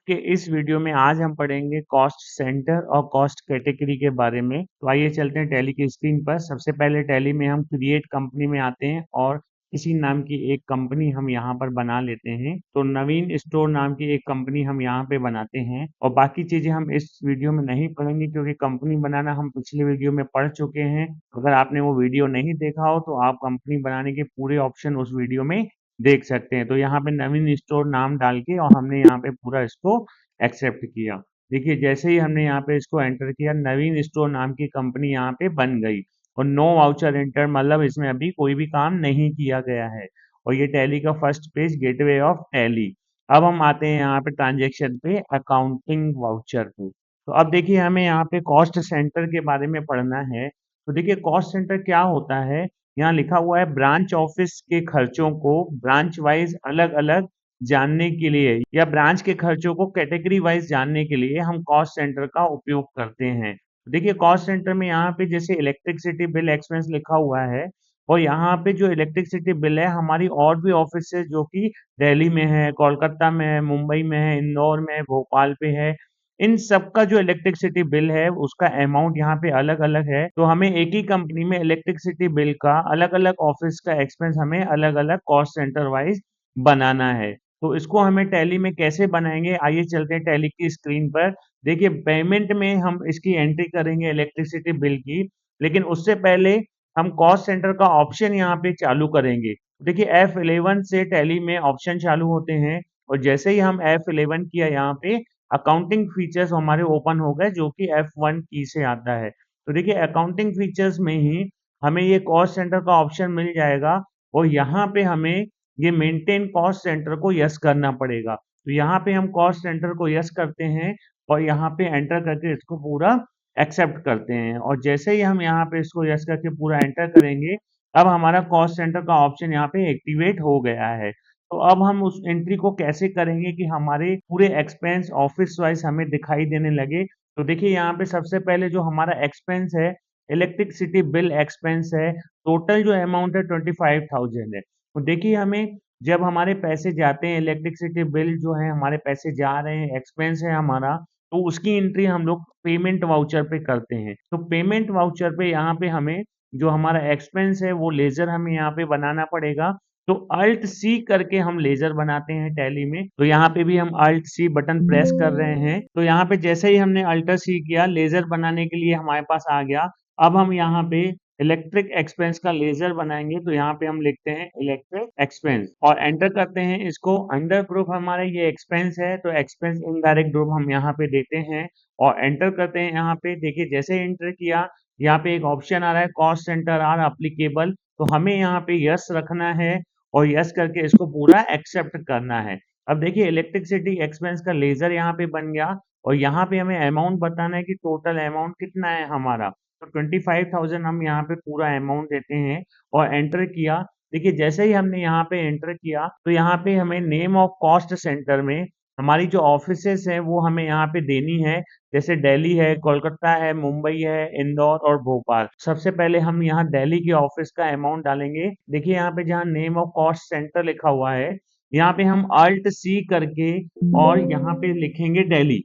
के इस वीडियो में आज हम पढ़ेंगे कॉस्ट सेंटर और कॉस्ट कैटेगरी के बारे में। तो आइए चलते हैं टैली की स्क्रीन पर। सबसे पहले टैली में हम क्रिएट कंपनी में आते हैं और किसी नाम की एक कंपनी हम यहाँ पर बना लेते हैं। तो नवीन स्टोर नाम की एक कंपनी हम यहाँ पे बनाते हैं और बाकी चीजें हम इस वीडियो में नहीं पढ़ेंगे क्योंकि कंपनी बनाना हम पिछले वीडियो में पढ़ चुके हैं। अगर आपने वो वीडियो नहीं देखा हो तो आप कंपनी बनाने के पूरे ऑप्शन उस वीडियो में देख सकते हैं। तो यहाँ पे नवीन स्टोर नाम डाल के और हमने यहाँ पे पूरा इसको एक्सेप्ट किया। देखिए जैसे ही हमने यहाँ पे इसको एंटर किया नवीन स्टोर नाम की कंपनी यहाँ पे बन गई और नो वाउचर एंटर मतलब इसमें अभी कोई भी काम नहीं किया गया है। और ये टैली का first page gateway of tally. अब हम आते हैं यहाँ पे ट्रांजेक्शन पे अकाउंटिंग वाउचर पे। तो अब देखिए हमें यहाँ पे कॉस्ट सेंटर के बारे में पढ़ना है। तो देखिए कॉस्ट सेंटर क्या होता है, यहाँ लिखा हुआ है ब्रांच ऑफिस के खर्चों को ब्रांच वाइज अलग अलग जानने के लिए या ब्रांच के खर्चों को कैटेगरी वाइज जानने के लिए हम कॉस्ट सेंटर का उपयोग करते हैं। देखिए कॉस्ट सेंटर में यहाँ पे जैसे इलेक्ट्रिसिटी बिल एक्सपेंस लिखा हुआ है और यहाँ पे जो इलेक्ट्रिसिटी बिल है हमारी और भी ऑफिस है जो कि दिल्ली में है, कोलकाता में है, मुंबई में है, इंदौर में है, भोपाल पे है। इन सब का जो इलेक्ट्रिसिटी बिल है उसका अमाउंट यहाँ पे अलग अलग है। तो हमें एक ही कंपनी में इलेक्ट्रिसिटी बिल का अलग अलग ऑफिस का एक्सपेंस हमें अलग अलग कॉस्ट सेंटर वाइज बनाना है। तो इसको हमें टैली में कैसे बनाएंगे, आइए चलते हैं टैली की स्क्रीन पर। देखिए पेमेंट में हम इसकी एंट्री करेंगे इलेक्ट्रिसिटी बिल की, लेकिन उससे पहले हम कॉस्ट सेंटर का ऑप्शन यहाँ पे चालू करेंगे। देखिए F11 से टैली में ऑप्शन चालू होते हैं और जैसे ही हम F11 किया यहाँ पे अकाउंटिंग फीचर्स हमारे ओपन हो गए जो कि F1 की से आता है। तो देखिए अकाउंटिंग फीचर्स में ही हमें ये कॉस्ट सेंटर का ऑप्शन मिल जाएगा और यहाँ पे हमें ये मेंटेन कॉस्ट सेंटर को यस करना पड़ेगा। तो यहाँ पे हम कॉस्ट सेंटर को यस करते हैं और यहाँ पे एंटर करके इसको पूरा एक्सेप्ट करते हैं और जैसे ही हम यहाँ पे इसको यस करके पूरा एंटर करेंगे अब हमारा कॉस्ट सेंटर का ऑप्शन यहाँ पे एक्टिवेट हो गया है। तो अब हम उस एंट्री को कैसे करेंगे कि हमारे पूरे एक्सपेंस ऑफिस वाइज हमें दिखाई देने लगे। तो देखिए यहाँ पे सबसे पहले जो हमारा एक्सपेंस है इलेक्ट्रिसिटी बिल एक्सपेंस है, टोटल जो अमाउंट है 25,000 है। तो देखिए हमें जब हमारे पैसे जाते हैं इलेक्ट्रिसिटी बिल जो है हमारे पैसे जा रहे हैं एक्सपेंस है हमारा, तो उसकी एंट्री हम लोग पेमेंट वाउचर पे करते हैं। तो पेमेंट वाउचर पे यहाँ पे हमें जो हमारा एक्सपेंस है वो लेजर हमें यहाँ पे बनाना पड़ेगा। तो अल्ट सी करके हम लेजर बनाते हैं टैली में। तो यहाँ पे भी हम अल्ट सी बटन प्रेस कर रहे हैं। तो यहाँ पे जैसे ही हमने अल्ट सी किया लेजर बनाने के लिए हमारे पास आ गया। अब हम यहाँ पे इलेक्ट्रिक एक्सपेंस का लेजर बनाएंगे। तो यहाँ पे हम लिखते हैं इलेक्ट्रिक एक्सपेंस और एंटर करते हैं इसको। अंडर ग्रुप हमारा ये एक्सपेंस है तो एक्सपेंस इनडायरेक्ट ग्रुप हम यहाँ पे देते हैं और एंटर करते हैं। यहाँ पे देखिए जैसे एंटर किया यहाँ पे एक ऑप्शन आ रहा है कॉस्ट सेंटर आर अप्लीकेबल। तो हमें यहाँ पे यस रखना है और यस करके इसको पूरा एक्सेप्ट करना है। अब देखिए इलेक्ट्रिसिटी एक्सपेंस का लेजर यहाँ पे बन गया और यहाँ पे हमें अमाउंट बताना है कि टोटल अमाउंट कितना है हमारा। तो 25,000 हम यहाँ पे पूरा अमाउंट देते हैं और एंटर किया। देखिए जैसे ही हमने यहाँ पे एंटर किया तो यहाँ पे हमें नेम ऑफ कॉस्ट सेंटर में हमारी जो ऑफिसेस हैं वो हमें यहाँ पे देनी है। जैसे दिल्ली है, कोलकाता है, मुंबई है, इंदौर और भोपाल। सबसे पहले हम यहाँ दिल्ली के ऑफिस का अमाउंट डालेंगे। देखिए यहाँ पे जहाँ नेम ऑफ कॉस्ट सेंटर लिखा हुआ है यहाँ पे हम अल्ट सी करके और यहाँ पे लिखेंगे दिल्ली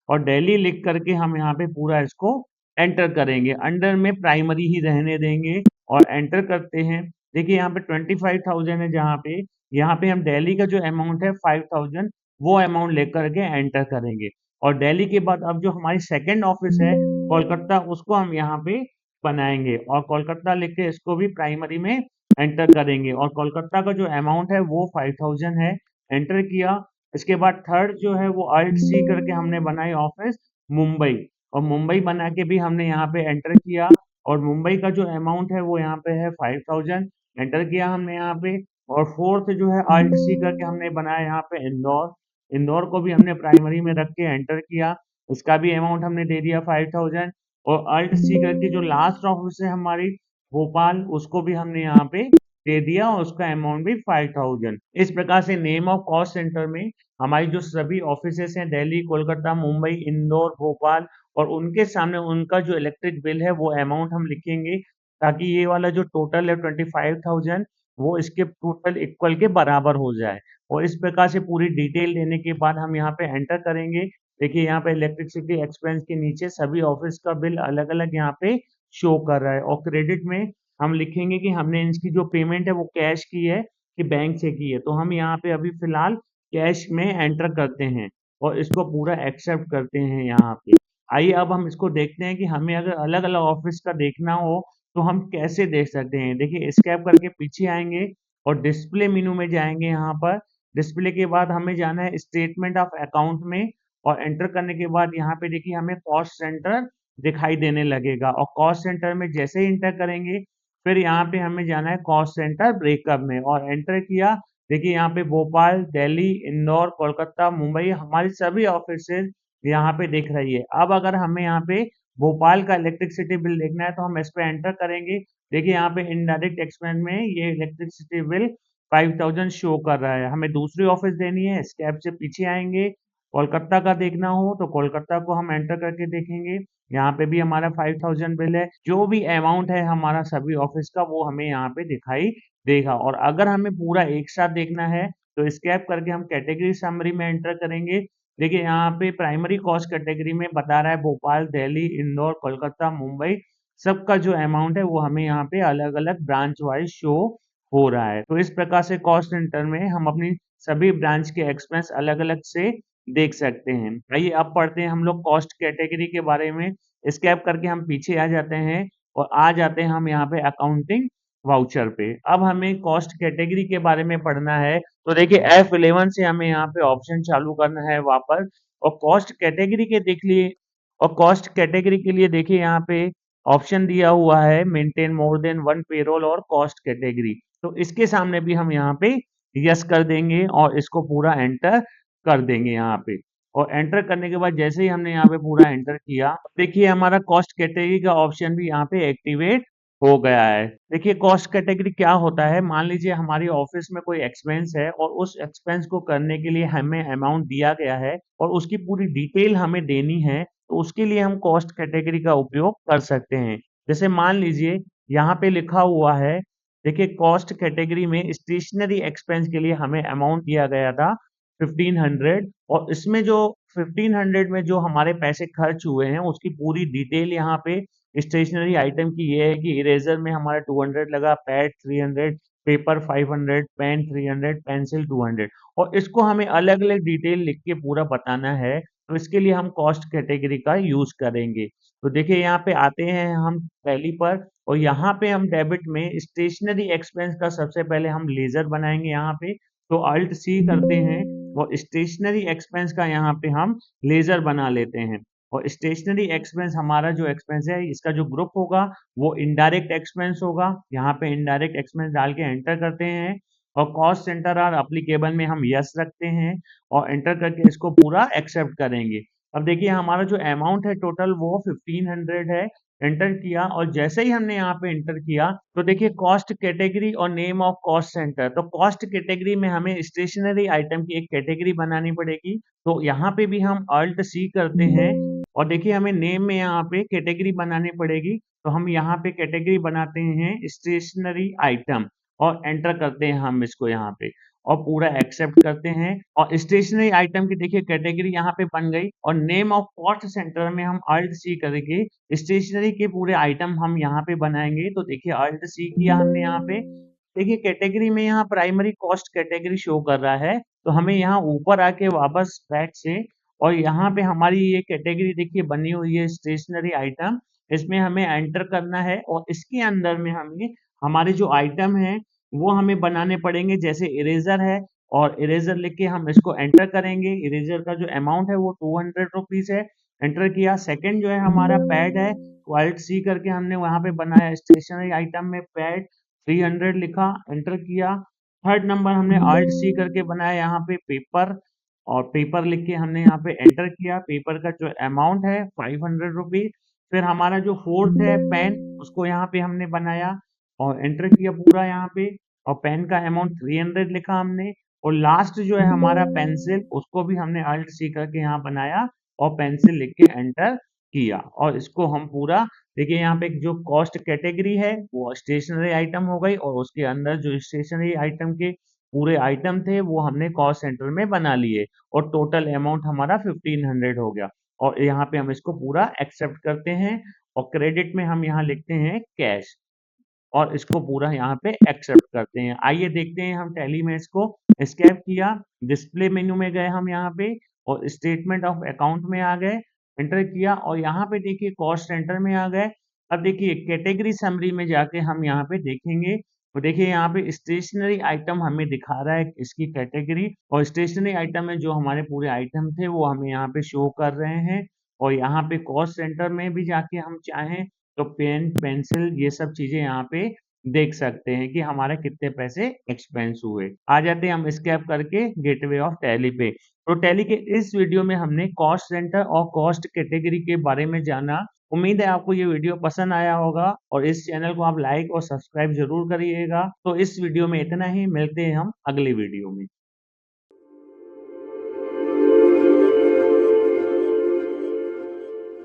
और दिल्ली लिख करके हम यहाँ पे पूरा इसको एंटर करेंगे। अंडर में प्राइमरी ही रहने देंगे और एंटर करते हैं। देखिए यहाँ पे 25,000 है जहाँ पे यहाँ पे हम दिल्ली का जो अमाउंट है 5,000 वो अमाउंट लेकर के एंटर करेंगे। और दिल्ली के बाद अब जो हमारी सेकंड ऑफिस है कोलकाता उसको हम यहाँ पे बनाएंगे और कोलकाता लिख के इसको भी प्राइमरी में एंटर करेंगे और कोलकाता का जो अमाउंट है वो 5,000 है। एंटर किया। इसके बाद थर्ड जो है वो अल्ट सी करके हमने बनाई ऑफिस मुंबई और मुंबई बना के भी हमने यहाँ पे एंटर किया और मुंबई का जो अमाउंट है वो यहाँ पे है 5,000। एंटर किया हमने यहाँ पे और फोर्थ जो है अल्ट सी करके हमने बनाया यहाँ पे इंदौर। इंदौर को भी हमने प्राइमरी में रख के एंटर किया। उसका भी अमाउंट हमने दे दिया 5,000 और अल्ट सी करके जो लास्ट ऑफिस है हमारी भोपाल उसको भी हमने यहाँ पे दे दिया और उसका अमाउंट भी 5,000। इस प्रकार से नेम ऑफ कॉस्ट सेंटर में हमारी जो सभी ऑफिसेस हैं दिल्ली, कोलकाता, मुंबई, इंदौर, भोपाल और उनके सामने उनका जो इलेक्ट्रिक बिल है वो अमाउंट हम लिखेंगे ताकि ये वाला जो टोटल है 25,000 वो इसके टोटल इक्वल के बराबर हो जाए। और इस प्रकार से पूरी डिटेल देने के बाद हम यहाँ पे एंटर करेंगे। देखिए यहाँ पे इलेक्ट्रिसिटी एक्सपेंस के नीचे सभी ऑफिस का बिल अलग-अलग यहाँ पे शो कर रहा है, और क्रेडिट में हम लिखेंगे कि हमने इसकी जो पेमेंट है वो कैश की है कि बैंक से की है। तो हम यहाँ पे अभी फिलहाल कैश में एंटर करते हैं और इसको पूरा एक्सेप्ट करते हैं यहाँ पे। आइए अब हम इसको देखते हैं कि हमें अगर अलग-अलग ऑफिस का देखना हो तो हम कैसे देख सकते हैं। देखिए एस्केप करके पीछे आएंगे और डिस्प्ले मेनू में जाएंगे। यहाँ पर डिस्प्ले के बाद हमें जाना है स्टेटमेंट ऑफ अकाउंट में, और एंटर करने के बाद यहाँ पे देखिए हमें कॉस्ट सेंटर दिखाई देने लगेगा, और कॉस्ट सेंटर में जैसे ही एंटर करेंगे फिर यहाँ पे हमें जाना है कॉस्ट सेंटर ब्रेकअप में, और एंटर किया। देखिए यहाँ पे भोपाल, दिल्ली, इंदौर, कोलकाता, मुंबई हमारी सभी ऑफिसेज यहाँ पे दिख रही है। अब अगर हमें यहाँ पे भोपाल का इलेक्ट्रिसिटी बिल देखना है तो हम इस पे एंटर करेंगे। देखिए यहाँ पे इनडायरेक्ट एक्सपेंस में ये इलेक्ट्रिसिटी बिल 5000 शो कर रहा है। हमें दूसरी ऑफिस देनी है, स्कैप से पीछे आएंगे। कोलकाता का देखना हो तो कोलकाता को हम एंटर करके देखेंगे। यहाँ पे भी हमारा 5000 बिल है। जो भी अमाउंट है हमारा सभी ऑफिस का वो हमें यहाँ पे दिखाई देगा। और अगर हमें पूरा एक साथ देखना है तो स्कैप करके हम कैटेगरी समरी में एंटर करेंगे। देखिए यहाँ पे प्राइमरी कॉस्ट कैटेगरी में बता रहा है भोपाल, दिल्ली, इंदौर, कोलकाता, मुंबई सबका जो अमाउंट है वो हमें यहाँ पे अलग अलग ब्रांच वाइज शो हो रहा है। तो इस प्रकार से कॉस्ट सेंटर में हम अपनी सभी ब्रांच के एक्सपेंस अलग अलग से देख सकते हैं। आइए अब पढ़ते हैं हम लोग कॉस्ट कैटेगरी के बारे में। स्कैप करके हम पीछे आ जाते हैं और आ जाते हैं हम यहाँ पे अकाउंटिंग वाउचर पे। अब हमें कॉस्ट कैटेगरी के बारे में पढ़ना है। तो देखिए F11 से हमें यहाँ पे ऑप्शन चालू करना है वापस, और कॉस्ट कैटेगरी के देख लिए, और कॉस्ट कैटेगरी के लिए देखिए यहाँ पे ऑप्शन दिया हुआ है maintain more than one payroll और कॉस्ट कैटेगरी। तो इसके सामने भी हम यहाँ पे यस कर देंगे और इसको पूरा एंटर कर देंगे यहाँ पे। और एंटर करने के बाद जैसे ही हमने यहाँ पे पूरा एंटर किया, देखिए हमारा कॉस्ट कैटेगरी का ऑप्शन भी यहाँ पे एक्टिवेट हो गया है। देखिए कॉस्ट कैटेगरी क्या होता है, मान लीजिए हमारी ऑफिस में कोई एक्सपेंस है और उस एक्सपेंस को करने के लिए हमें अमाउंट दिया गया है और उसकी पूरी डिटेल हमें देनी है, तो उसके लिए हम कॉस्ट कैटेगरी का उपयोग कर सकते हैं। जैसे मान लीजिए यहाँ पे लिखा हुआ है, देखिए कॉस्ट कैटेगरी में स्टेशनरी एक्सपेंस के लिए हमें अमाउंट दिया गया था 1500, और इसमें जो 1500 में जो हमारे पैसे खर्च हुए हैं उसकी पूरी डिटेल यहाँ पे स्टेशनरी आइटम की ये है कि इरेजर में हमारा 200 लगा, पैड 300, पेपर 500, पेन 300, पेंसिल 200, और इसको हमें अलग अलग डिटेल लिख के पूरा बताना है। तो इसके लिए हम कॉस्ट कैटेगरी का यूज करेंगे। तो देखिए यहाँ पे आते हैं हम पहली पर, और यहाँ पे हम डेबिट में स्टेशनरी एक्सपेंस का सबसे पहले हम लेजर बनाएंगे यहाँ पे। तो अल्ट सी करते हैं और स्टेशनरी एक्सपेंस का यहाँ पे हम लेजर बना लेते हैं। और स्टेशनरी एक्सपेंस हमारा जो एक्सपेंस है इसका जो ग्रुप होगा वो इनडायरेक्ट एक्सपेंस होगा। यहाँ पे इनडायरेक्ट एक्सपेंस डाल के एंटर करते हैं, और कॉस्ट सेंटर आर अप्लीकेबल में हम यस रखते हैं और एंटर करके इसको पूरा एक्सेप्ट करेंगे। अब देखिए हमारा जो अमाउंट है टोटल वो 1500 है। एंटर किया, और जैसे ही हमने यहाँ पे एंटर किया तो देखिए कॉस्ट कैटेगरी और नेम ऑफ कॉस्ट सेंटर। तो कॉस्ट कैटेगरी में हमें स्टेशनरी आइटम की एक कैटेगरी बनानी पड़ेगी। तो यहाँ पे भी हम अल्ट सी करते हैं, और देखिए हमें नेम में यहाँ पे कैटेगरी बनानी पड़ेगी। तो हम यहाँ पे कैटेगरी बनाते हैं स्टेशनरी आइटम और एंटर करते हैं हम इसको यहाँ पे, और पूरा एक्सेप्ट करते हैं। और स्टेशनरी आइटम की देखिए कैटेगरी यहाँ पे बन गई, और नेम ऑफ कॉस्ट सेंटर में हम अल्ट सी करके स्टेशनरी के पूरे आइटम हम यहाँ पे बनाएंगे। तो देखिए अल्ट सी किया हमने यहाँ पे। देखिए कैटेगरी में यहाँ प्राइमरी कॉस्ट कैटेगरी शो कर रहा है, तो हमें यहाँ ऊपर आके वापस बैक से, और यहाँ पे हमारी ये कैटेगरी देखिए बनी हुई है स्टेशनरी आइटम, इसमें हमें एंटर करना है, और इसके अंदर में हमें हमारे जो आइटम है वो हमें बनाने पड़ेंगे। जैसे इरेजर है, और इरेजर लिख के हम इसको एंटर करेंगे। इरेजर का जो अमाउंट है वो 200 रुपीज है। एंटर किया। सेकंड जो है हमारा पैड है, क्वालिटी सी करके हमने वहां पे बनाया स्टेशनरी आइटम में पैड 300 लिखा, एंटर किया। थर्ड नंबर हमने अल्ट सी करके बनाया यहाँ पे पेपर, और पेपर लिख के हमने यहाँ पे एंटर किया। पेपर का जो अमाउंट है 500 रुपीज। फिर हमारा जो फोर्थ है पेन, उसको यहाँ पे हमने बनाया और एंटर किया पूरा यहाँ पे, और पेन का अमाउंट 300 लिखा हमने। और लास्ट जो है हमारा पेंसिल, उसको भी हमने अल्ट सी करके यहाँ बनाया और पेंसिल लिख के एंटर किया और इसको हम पूरा देखिए यहाँ पे जो कॉस्ट कैटेगरी है वो स्टेशनरी आइटम हो गई और उसके अंदर जो स्टेशनरी आइटम के पूरे आइटम थे वो हमने कॉस्ट सेंटर में बना लिए और टोटल अमाउंट हमारा 1500 हो गया और यहाँ पे हम इसको पूरा एक्सेप्ट करते हैं और क्रेडिट में हम यहाँ लिखते हैं कैश और इसको पूरा यहाँ पे एक्सेप्ट करते हैं। आइए देखते हैं हम टैली में इसको एस्केप किया, डिस्प्ले मेन्यू में गए हम यहाँ पे और स्टेटमेंट ऑफ अकाउंट में आ गए, एंटर किया और यहाँ पे देखिए कॉस्ट सेंटर में आ गए। अब देखिए कैटेगरी समरी में जाके हम यहाँ पे देखेंगे तो देखिए यहाँ पे स्टेशनरी आइटम हमें दिखा रहा है इसकी कैटेगरी और स्टेशनरी आइटम में जो हमारे पूरे आइटम थे वो हमें यहाँ पे शो कर रहे हैं और यहाँ पे कॉस्ट सेंटर में भी जाके हम चाहें तो पेन पेंसिल ये सब चीजें यहाँ पे देख सकते हैं कि हमारे कितने पैसे एक्सपेंस हुए। आ जाते हैं हम स्कैप करके गेटवे ऑफ टैली पे। तो टैली के इस वीडियो में हमने कॉस्ट सेंटर और कॉस्ट कैटेगरी के बारे में जाना। उम्मीद है आपको ये वीडियो पसंद आया होगा और इस चैनल को आप लाइक और सब्सक्राइब जरूर करिएगा। तो इस वीडियो में इतना ही, मिलते हैं हम अगली वीडियो में।